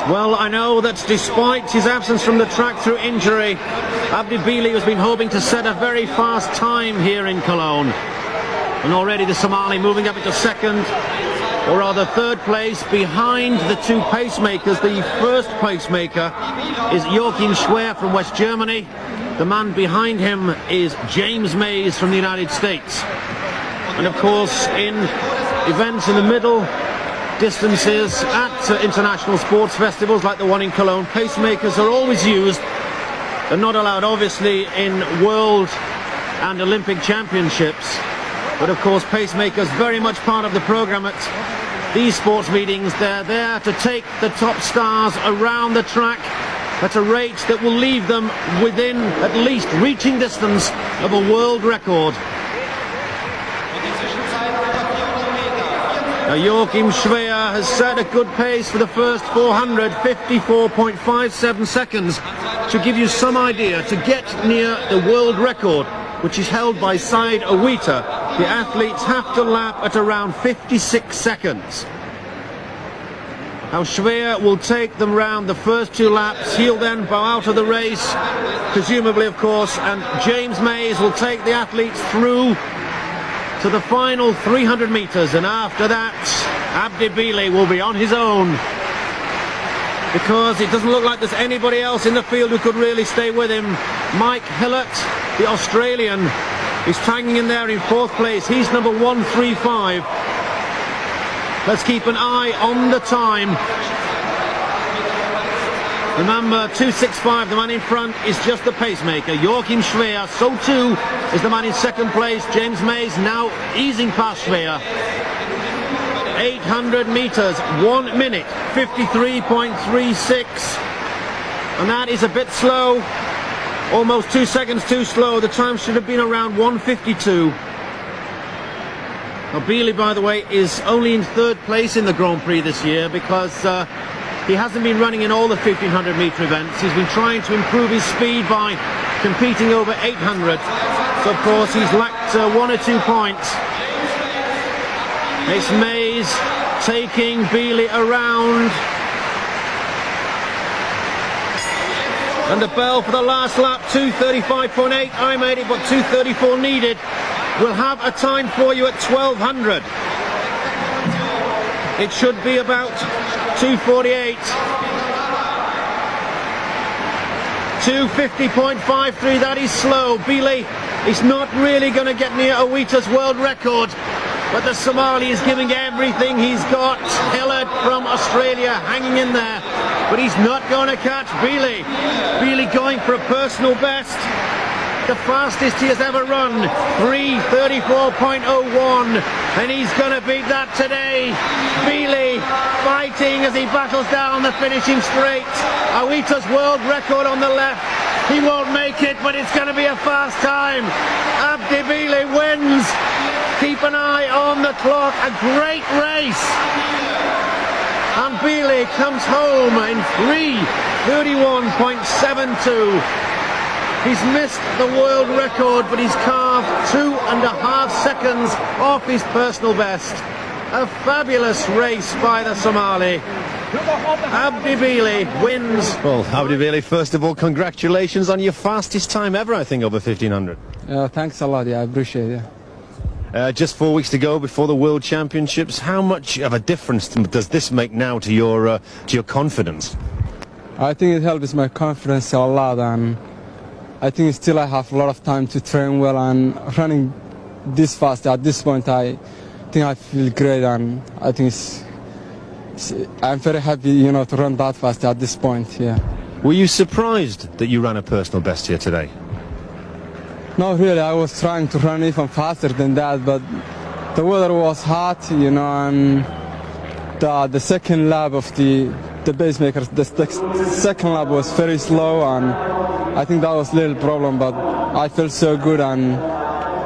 Well, I know that despite his absence from the track through injury, Cabdi Bile has been hoping to set a very fast time here in Cologne. And already the Somali moving up into second, or rather third place, behind the two pacemakers. The first pacemaker is Joachim Schwer from West Germany. The man behind him is James Mays from the United States. And of course, in events in the middle distances at international sports festivals like the one in Cologne, pacemakers are always used. They're not allowed, obviously, in world and Olympic championships. But of course, pacemakers very much part of the program at these sports meetings. They're there to take the top stars around the track at a rate that will leave them within at least reaching distance of a world record. Now, Joachim Schwer has set a good pace for the first 400, 54.57 seconds. To give you some idea, to get near the world record, which is held by Said Owita, the athletes have to lap at around 56 seconds. Now Schwer will take them round the first two laps. He'll then bow out of the race, presumably, of course, and James Mays will take the athletes through to the final 300 meters, and after that Cabdi Bile will be on his own, because it doesn't look like there's anybody else in the field who could really stay with him. Mike Hillett, the Australian, is tagging in there in fourth place. He's number 135. Let's keep an eye on the time. Remember, 265, the man in front, is just the pacemaker, Joachim Schwer. So too is the man in second place, James Mays, now easing past Schwer. 800 meters, 1 minute, 53.36. And that is a bit slow, almost 2 seconds too slow. The time should have been around 1:52. Now Bile, by the way, is only in third place in the Grand Prix this year because he hasn't been running in all the 1500 meter events. He's been trying to improve his speed by competing over 800. So of course he's lacked 1 or 2 points. It's Mays taking Bile around. And the bell for the last lap, 2:35.8. I made it, but 2:34 needed. We'll have a time for you at 1200. It should be about 2:48. 2:50.53, that is slow. Bile is not really going to get near Owita's world record, but the Somali is giving everything he's got. Hillard from Australia hanging in there, but he's not going to catch Bile. Bile going for a personal best. The fastest he has ever run, 3:34.01, and he's going to beat that today. Bile fighting as he battles down the finishing straight. Owita's world record on the left. He won't make it, but it's going to be a fast time. Cabdi Bile wins. Keep an eye on the clock. A great race. And Bile comes home in 3:31.72. He's missed the world record, but he's carved 2.5 seconds off his personal best. A fabulous race by the Somali. Cabdi Bile wins. Well, Cabdi Bile, first of all, congratulations on your fastest time ever, I think, over 1500. Thanks a lot, I appreciate it. Just 4 weeks to go before the World Championships. How much of a difference does this make now to your confidence? I think it helps my confidence a lot, and I think still I have a lot of time to train well, and running this fast at this point, I think I feel great, and I think I'm very happy, to run that fast at this point. Yeah. Were you surprised that you ran a personal best here today? No, really. I was trying to run even faster than that, but the weather was hot, and the second lap of the pacemaker, the second lap was very slow, and I think that was a little problem, but I felt so good and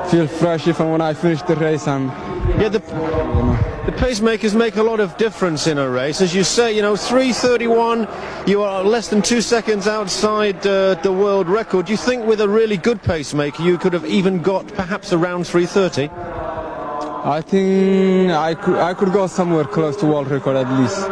feel fresh even when I finished the race. And yeah, the pacemakers make a lot of difference in a race. As you say, 3:31, you are less than 2 seconds outside the world record. Do you think with a really good pacemaker you could have even got perhaps around 3:30? I think I could go somewhere close to world record at least.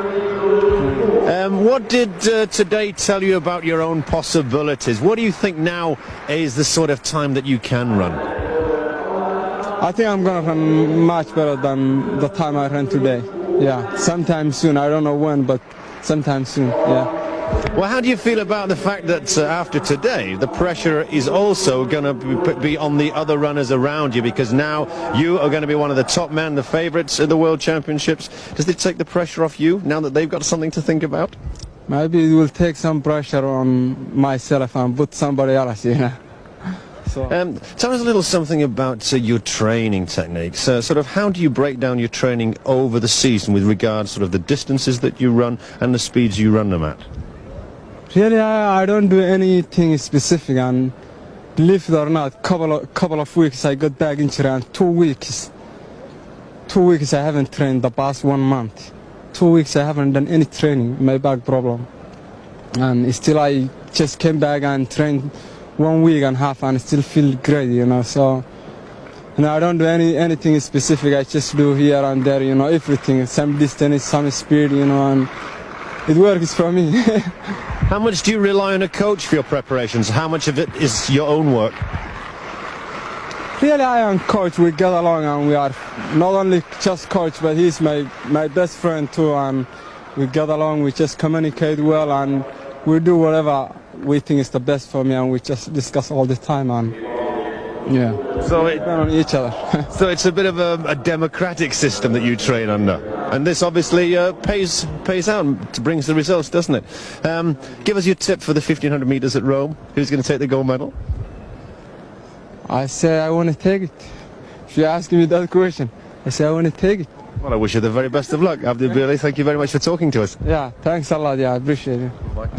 what did today tell you about your own possibilities? What do you think now is the sort of time that you can run? I think I'm gonna run much better than the time I ran today. Yeah, sometime soon. I don't know when, but sometime soon. Yeah. Well, how do you feel about the fact that after today, the pressure is also going to be on the other runners around you, because now you are going to be one of the top men, the favourites at the World Championships? Does it take the pressure off you now that they've got something to think about? Maybe it will take some pressure on myself and put somebody else, you know. So. Tell us a little something about your training techniques. Sort of how do you break down your training over the season with regards sort of the distances that you run and the speeds you run them at? Really, I don't do anything specific, and believe it or not, couple of weeks I got back injury, and 2 weeks I haven't trained the past 1 month. 2 weeks I haven't done any training, my back problem, and still I just came back and trained 1 week and a half and still feel great, you know. So, you know, I don't do anything specific. I just do here and there, you know, everything, some distance, some speed, you know, and it works for me. How much do you rely on a coach for your preparations? How much of it is your own work? Really, I am coach. We get along, and we are not only just coach, but he's my best friend too, and we get along. We just communicate well, and we do whatever we think is the best for me, and we just discuss all the time, and yeah. So we depend on each other. So it's a bit of a democratic system that you train under, and this obviously pays out and brings the results, doesn't it? Give us your tip for the 1500 meters at Rome. Who's going to take the gold medal? I say I want to take it. If you ask me that question, I say I want to take it. Well, I wish you the very best of luck, Abdi Bile. Thank you very much for talking to us. Yeah, thanks a lot. Yeah, I appreciate it. Bye.